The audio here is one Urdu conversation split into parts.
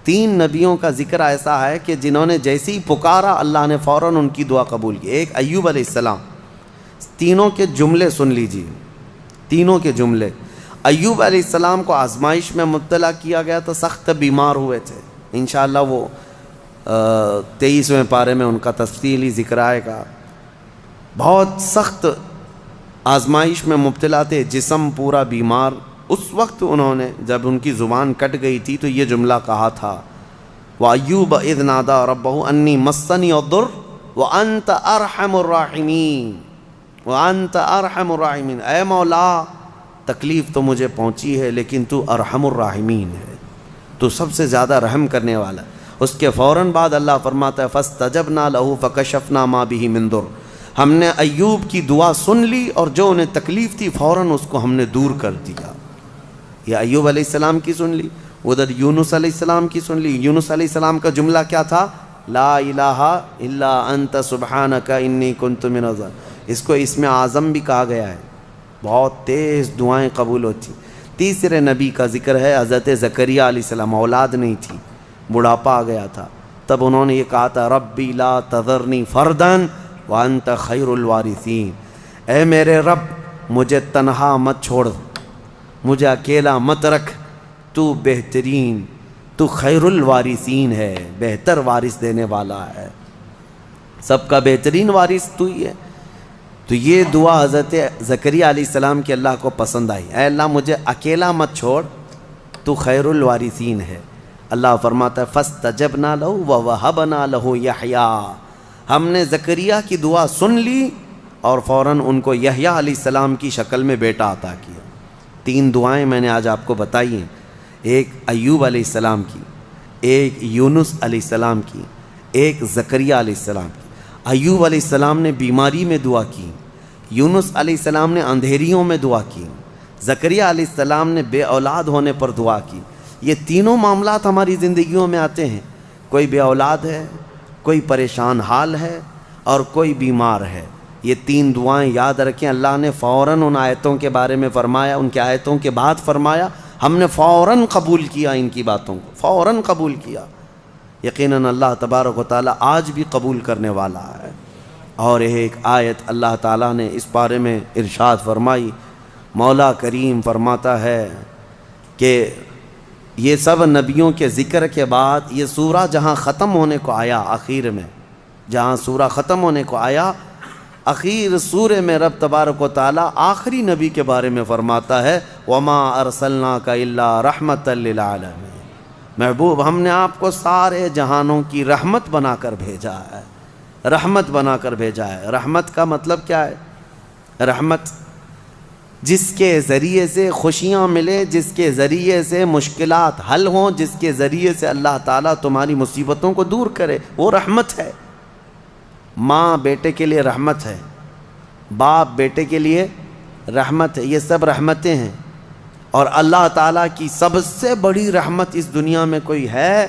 3 نبیوں کا ذکر ایسا ہے کہ جنہوں نے جیسے ہی پکارا اللہ نے فوراً ان کی دعا قبول کی. ایک ایوب علیہ السلام. تینوں کے جملے سن لیجیے, تینوں کے جملے. ایوب علیہ السلام کو آزمائش میں مبتلا کیا گیا تو سخت بیمار ہوئے تھے. انشاءاللہ وہ 23ویں پارے میں ان کا تفصیلی ذکر آئے گا. بہت سخت آزمائش میں مبتلا تھے, جسم پورا بیمار. اس وقت انہوں نے جب ان کی زبان کٹ گئی تھی تو یہ جملہ کہا تھا, وَأَيُّوبَ إِذْ نَادَىٰ رَبَّهُ أَنِّي مَسَّنِيَ الضُّرُّ وَأَنْتَ أَرْحَمُ الرَّاحِمِينَ وَأَنْتَ أَرْحَمُ الرَّاحِمِينَ. اے مولا تکلیف تو مجھے پہنچی ہے لیکن تو ارحم الراحمین ہے, تو سب سے زیادہ رحم کرنے والا. اس کے فوراً بعد اللہ فرماتا ہے فَاسْتَجَبْنَا لَهُ فَكَشَفْنَا مَا بِهِ مِن ضُرٍّ. ہم نے ایوب کی دعا سن لی اور جو انہیں تکلیف تھی فوراً اس کو ہم نے دور کر دیا. یہ ایوب علیہ السلام کی سن لی. ادھر یونس علیہ السلام کی سن لی. یونس علیہ السلام کا جملہ کیا تھا؟ لا الہ الا انت سبحانک انی کنت من الظالمین. اس کو اسم اعظم بھی کہا گیا ہے. بہت تیز دعائیں قبول ہوتی. تیسرے نبی کا ذکر ہے حضرت زکریہ علیہ السلام. اولاد نہیں تھی, بڑھاپا آ گیا تھا, تب انہوں نے یہ کہا تھا ربی لا تذرنی فردا وانت خیر الوارثین. اے میرے رب مجھے تنہا مت چھوڑ, مجھے اکیلا مت رکھ, تو بہترین, تو خیر الوارثین ہے, بہتر وارث دینے والا ہے, سب کا بہترین وارث تو ہی ہے. تو یہ دعا حضرت زکریہ علیہ السلام کی اللہ کو پسند آئی. اے اللہ مجھے اکیلا مت چھوڑ, تو خیر الوارثین ہے. اللہ فرماتا ہے فاستجبنا لہ ووہبنا لہ یحییٰ. ہم نے زکریہ کی دعا سن لی اور فوراً ان کو یحییٰ علیہ السلام کی شکل میں بیٹا عطا کیا. 3 دعائیں میں نے آج آپ کو بتائی ہیں, ایک ایوب علیہ السلام کی, ایک یونس علیہ السلام کی, ایک زکریہ علیہ السلام کی. ایوب علیہ السلام نے بیماری میں دعا کی, یونس علیہ السلام نے اندھیریوں میں دعا کی, زکریہ علیہ السلام نے بے اولاد ہونے پر دعا کی. یہ تینوں معاملات ہماری زندگیوں میں آتے ہیں. کوئی بے اولاد ہے, کوئی پریشان حال ہے اور کوئی بیمار ہے. یہ 3 دعائیں یاد رکھیں. اللہ نے فوراً ان آیتوں کے بارے میں فرمایا, ان کے آیتوں کے بعد فرمایا, ہم نے فوراً قبول کیا ان کی باتوں کو, فوراً قبول کیا. یقیناً اللہ تبارک و تعالیٰ آج بھی قبول کرنے والا ہے. اور ایک آیت اللہ تعالیٰ نے اس بارے میں ارشاد فرمائی. مولا کریم فرماتا ہے کہ یہ سب نبیوں کے ذکر کے بعد یہ سورہ جہاں ختم ہونے کو آیا, آخر میں جہاں سورہ ختم ہونے کو آیا, اخیر سورہ میں رب تبارک و تعالیٰ آخری نبی کے بارے میں فرماتا ہے وما ارسلناک الا رحمتا للعالمین. محبوب ہم نے آپ کو سارے جہانوں کی رحمت بنا کر بھیجا ہے, رحمت بنا کر بھیجا ہے. رحمت کا مطلب کیا ہے؟ رحمت جس کے ذریعے سے خوشیاں ملے, جس کے ذریعے سے مشکلات حل ہوں, جس کے ذریعے سے اللہ تعالیٰ تمہاری مصیبتوں کو دور کرے, وہ رحمت ہے. ماں بیٹے کے لیے رحمت ہے, باپ بیٹے کے لیے رحمت ہے, یہ سب رحمتیں ہیں. اور اللہ تعالیٰ کی سب سے بڑی رحمت اس دنیا میں کوئی ہے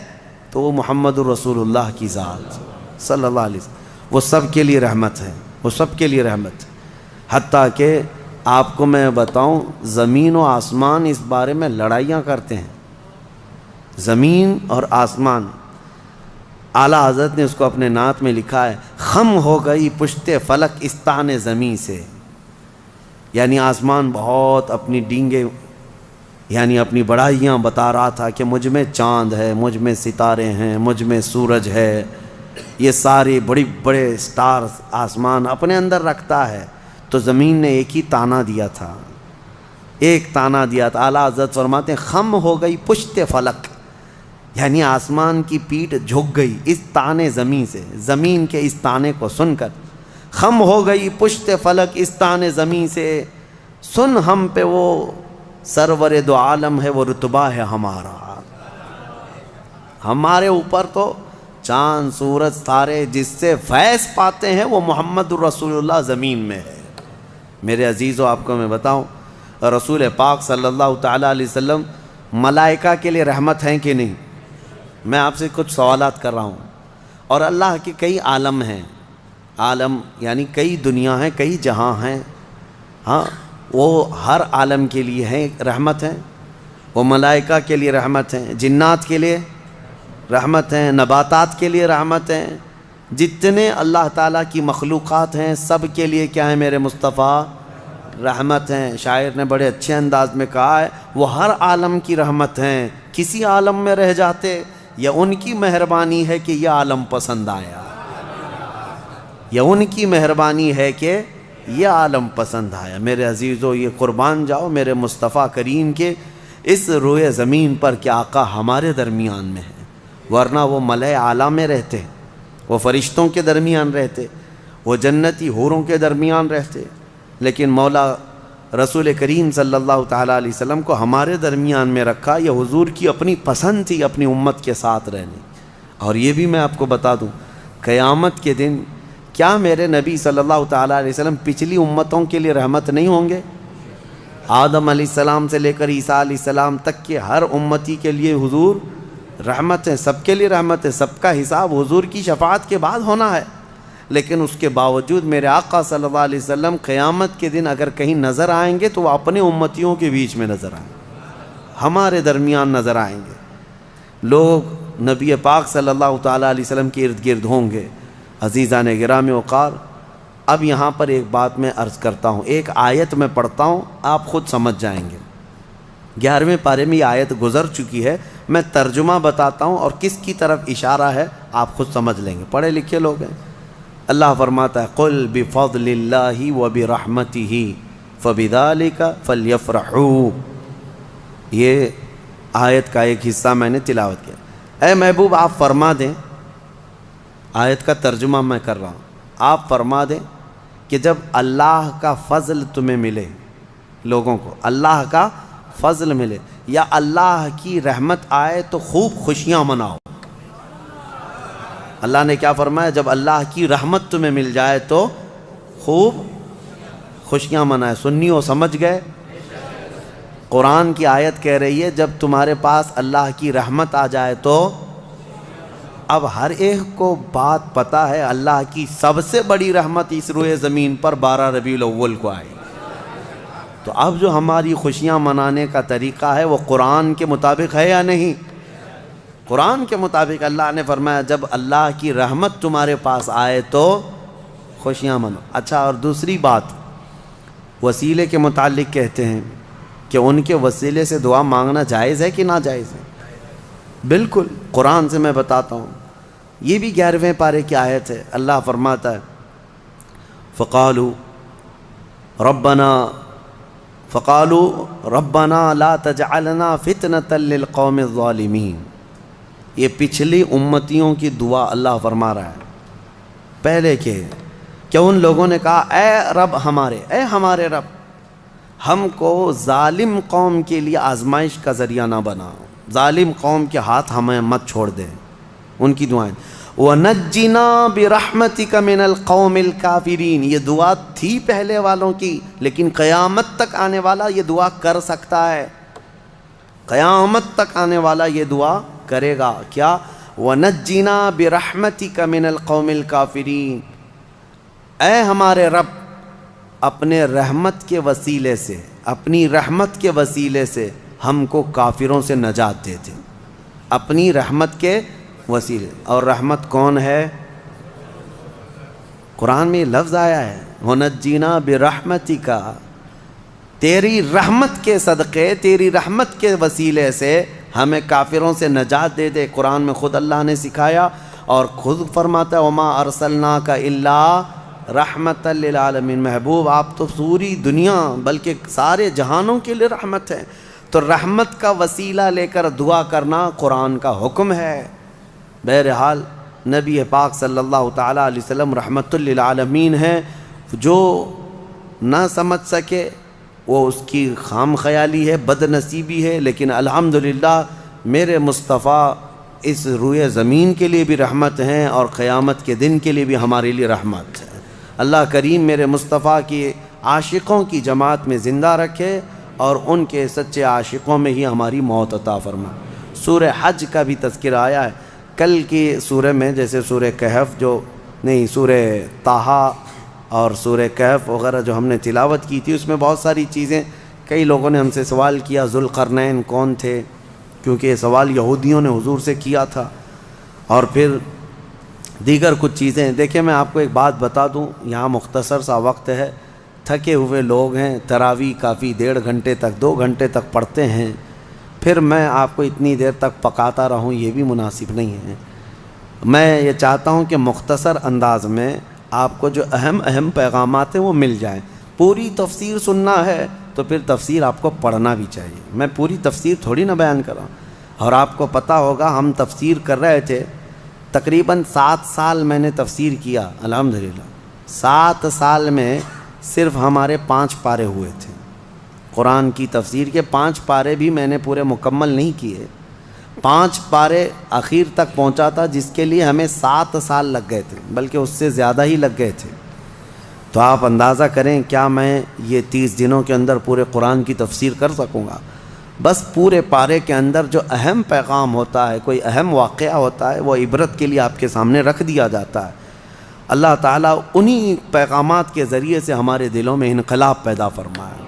تو وہ محمد الرسول اللہ کی ذات صلی اللہ علیہ وسلم. وہ سب کے لیے رحمت ہے, وہ سب کے لیے رحمت ہے. حتیٰ کہ آپ کو میں بتاؤں زمین و آسمان اس بارے میں لڑائیاں کرتے ہیں. زمین اور آسمان, اعلیٰ حضرت نے اس کو اپنے نعت میں لکھا ہے خم ہو گئی پشت فلک استان زمین سے. یعنی آسمان بہت اپنی ڈینگیں یعنی اپنی بڑائیاں بتا رہا تھا کہ مجھ میں چاند ہے, مجھ میں ستارے ہیں, مجھ میں سورج ہے, یہ سارے بڑے بڑے سٹارز آسمان اپنے اندر رکھتا ہے. تو زمین نے ایک ہی تانا دیا تھا, ایک تانا دیا تھا. اعلیٰ حضرت فرماتے ہیں خم ہو گئی پشت فلک, یعنی آسمان کی پیٹھ جھک گئی اس تانے زمین سے, زمین کے اس تانے کو سن کر. خم ہو گئی پشت فلک اس تانے زمین سے, سن ہم پہ وہ سرور دو عالم ہے, وہ رتبہ ہے ہمارا. ہمارے اوپر تو چاند سورج ستارے جس سے فیض پاتے ہیں وہ محمد الرسول اللہ زمین میں ہے. میرے عزیزو آپ کو میں بتاؤں, رسول پاک صلی اللہ تعالیٰ علیہ وسلم ملائکہ کے لیے رحمت ہیں کہ نہیں؟ میں آپ سے کچھ سوالات کر رہا ہوں. اور اللہ کے کئی عالم ہیں, عالم یعنی کئی دنیا ہیں, کئی جہاں ہیں. ہاں وہ ہر عالم کے لیے ہیں رحمت ہیں, وہ ملائکہ کے لیے رحمت ہیں, جنات کے لیے رحمت ہیں، نباتات کے لیے رحمت ہیں، جتنے اللہ تعالیٰ کی مخلوقات ہیں سب کے لیے کیا ہے میرے مصطفیٰ؟ رحمت ہیں۔ شاعر نے بڑے اچھے انداز میں کہا ہے وہ ہر عالم کی رحمت ہیں، کسی عالم میں رہ جاتے یا ان کی مہربانی ہے کہ یہ عالم پسند آیا، یا ان کی مہربانی ہے کہ یہ عالم پسند آیا۔ میرے عزیزو، یہ قربان جاؤ میرے مصطفیٰ کریم کے اس روئے زمین پر کہ آقا ہمارے درمیان میں ہے، ورنہ وہ ملائے اعلیٰ میں رہتے، وہ فرشتوں کے درمیان رہتے، وہ جنتی حوروں کے درمیان رہتے، لیکن مولا رسول کریم صلی اللہ تعالیٰ علیہ وسلم کو ہمارے درمیان میں رکھا۔ یہ حضور کی اپنی پسند تھی اپنی امت کے ساتھ رہنے۔ اور یہ بھی میں آپ کو بتا دوں، قیامت کے دن کیا میرے نبی صلی اللہ تعالیٰ علیہ وسلم پچھلی امتوں کے لیے رحمت نہیں ہوں گے؟ آدم علیہ السلام سے لے کر عیسیٰ علیہ السلام تک کے ہر امتی کے لیے حضور رحمت ہے، سب کے لیے رحمت ہے، سب کا حساب حضور کی شفاعت کے بعد ہونا ہے۔ لیکن اس کے باوجود میرے آقا صلی اللہ علیہ وسلم قیامت کے دن اگر کہیں نظر آئیں گے تو وہ اپنے امتیوں کے بیچ میں نظر آئیں گے، ہمارے درمیان نظر آئیں گے۔ لوگ نبی پاک صلی اللہ تعالیٰ علیہ وسلم کے ارد گرد ہوں گے۔ عزیزان گرامی وقار، اب یہاں پر ایک بات میں عرض کرتا ہوں، ایک آیت میں پڑھتا ہوں، آپ خود سمجھ جائیں گے۔ 11ویں پارے میں یہ آیت گزر چکی ہے، میں ترجمہ بتاتا ہوں اور کس کی طرف اشارہ ہے آپ خود سمجھ لیں گے، پڑھے لکھے لوگ ہیں۔ اللہ فرماتا ہے قل بفضل اللہ وبرحمتہ فبذلک فلیفرحوا۔ یہ آیت کا ایک حصہ میں نے تلاوت کیا۔ اے محبوب آپ فرما دیں، آیت کا ترجمہ میں کر رہا ہوں، آپ فرما دیں کہ جب اللہ کا فضل تمہیں ملے، لوگوں کو اللہ کا فضل ملے یا اللہ کی رحمت آئے تو خوب خوشیاں مناؤ۔ اللہ نے کیا فرمایا؟ جب اللہ کی رحمت تمہیں مل جائے تو خوب خوشیاں منائے۔ سنیو سمجھ گئے؟ قرآن کی آیت کہہ رہی ہے جب تمہارے پاس اللہ کی رحمت آ جائے تو، اب ہر ایک کو بات پتہ ہے اللہ کی سب سے بڑی رحمت اس روئے زمین پر 12 ربیع الاول کو آئی۔ تو اب جو ہماری خوشیاں منانے کا طریقہ ہے وہ قرآن کے مطابق ہے یا نہیں؟ قرآن کے مطابق اللہ نے فرمایا جب اللہ کی رحمت تمہارے پاس آئے تو خوشیاں منو۔ اچھا، اور دوسری بات، وسیلے کے متعلق کہتے ہیں کہ ان کے وسیلے سے دعا مانگنا جائز ہے کہ ناجائز ہے؟ بالکل، قرآن سے میں بتاتا ہوں، یہ بھی 11ویں پارے کی آیت ہے۔ اللہ فرماتا ہے فقالوا ربنا لا تجعلنا فتنة للقوم الظالمین۔ یہ پچھلی امتیوں کی دعا اللہ فرما رہا ہے پہلے کہ ان لوگوں نے کہا اے رب ہمارے، اے ہمارے رب، ہم کو ظالم قوم کے لیے آزمائش کا ذریعہ نہ بنا، ظالم قوم کے ہاتھ ہمیں مت چھوڑ دیں۔ ان کی دعائیں وَنَجِّنَا بِرَحْمَتِكَ مِنَ الْقَوْمِ الْكَافِرِينَ، یہ دعا تھی پہلے والوں کی، لیکن قیامت تک آنے والا یہ دعا کر سکتا ہے، قیامت تک آنے والا یہ دعا کرے گا۔ کیا؟ وَنَجِّنَا بِرَحْمَتِكَ مِنَ الْقَوْمِ الْكَافِرِينَ، اے ہمارے رب اپنے رحمت کے وسیلے سے، اپنی رحمت کے وسیلے سے ہم کو کافروں سے نجات دے دے، اپنی رحمت کے وسیلے۔ اور رحمت کون ہے؟ قرآن میں یہ لفظ آیا ہے وَنَجِّنَا بِرَحْمَتِكَ، تیری رحمت کے صدقے، تیری رحمت کے وسیلے سے ہمیں کافروں سے نجات دے دے۔ قرآن میں خود اللہ نے سکھایا اور خود فرماتا ہے وَمَا أَرْسَلْنَاكَ إِلَّا رحمۃ للعالمین، محبوب آپ تو پوری دنیا بلکہ سارے جہانوں کے لیے رحمت ہے۔ تو رحمت کا وسیلہ لے کر دعا کرنا قرآن کا حکم ہے۔ بہرحال نبی پاک صلی اللہ تعالیٰ علیہ وسلم رحمت للعالمین ہیں، جو نہ سمجھ سکے وہ اس کی خام خیالی ہے، بد نصیبی ہے، لیکن الحمدللہ میرے مصطفیٰ اس روئے زمین کے لیے بھی رحمت ہیں اور قیامت کے دن کے لیے بھی ہمارے لیے رحمت ہے۔ اللہ کریم میرے مصطفیٰ کی عاشقوں کی جماعت میں زندہ رکھے اور ان کے سچے عاشقوں میں ہی ہماری موت عطا فرما۔ سورہ حج کا بھی تذکرہ آیا ہے کل کی سورہ میں، جیسے سورہ کہف سورہ طٰہٰ اور سورہ کہف وغیرہ جو ہم نے تلاوت کی تھی، اس میں بہت ساری چیزیں، کئی لوگوں نے ہم سے سوال کیا ذوالقرنین کون تھے، کیونکہ یہ سوال یہودیوں نے حضور سے کیا تھا۔ اور پھر دیگر کچھ چیزیں. دیکھیں میں آپ کو ایک بات بتا دوں, یہاں مختصر سا وقت ہے, تھکے ہوئے لوگ ہیں, تراویح کافی 1.5 گھنٹے تک 2 گھنٹے تک پڑھتے ہیں, پھر میں آپ کو اتنی دیر تک پکاتا رہوں, یہ بھی مناسب نہیں ہے. میں یہ چاہتا ہوں کہ مختصر انداز میں آپ کو جو اہم پیغامات ہیں وہ مل جائیں. پوری تفسیر سننا ہے تو پھر تفسیر آپ کو پڑھنا بھی چاہیے. میں پوری تفسیر تھوڑی نہ بیان کر رہا ہوں. اور آپ کو پتہ ہوگا ہم تفسیر کر رہے تھے, تقریباً 7 سال میں نے تفسیر کیا الحمدللہ. 7 سال میں صرف ہمارے 5 پارے ہوئے تھے. قرآن کی تفسیر کے 5 پارے بھی میں نے پورے مکمل نہیں کیے. 5 پارے اخیر تک پہنچا تھا جس کے لیے ہمیں 7 سال لگ گئے تھے, بلکہ اس سے زیادہ ہی لگ گئے تھے. تو آپ اندازہ کریں کیا میں یہ 30 دنوں کے اندر پورے قرآن کی تفسیر کر سکوں گا؟ بس پورے پارے کے اندر جو اہم پیغام ہوتا ہے, کوئی اہم واقعہ ہوتا ہے, وہ عبرت کے لیے آپ کے سامنے رکھ دیا جاتا ہے. اللہ تعالیٰ انہی پیغامات کے ذریعے سے ہمارے دلوں میں انقلاب پیدا فرمائے.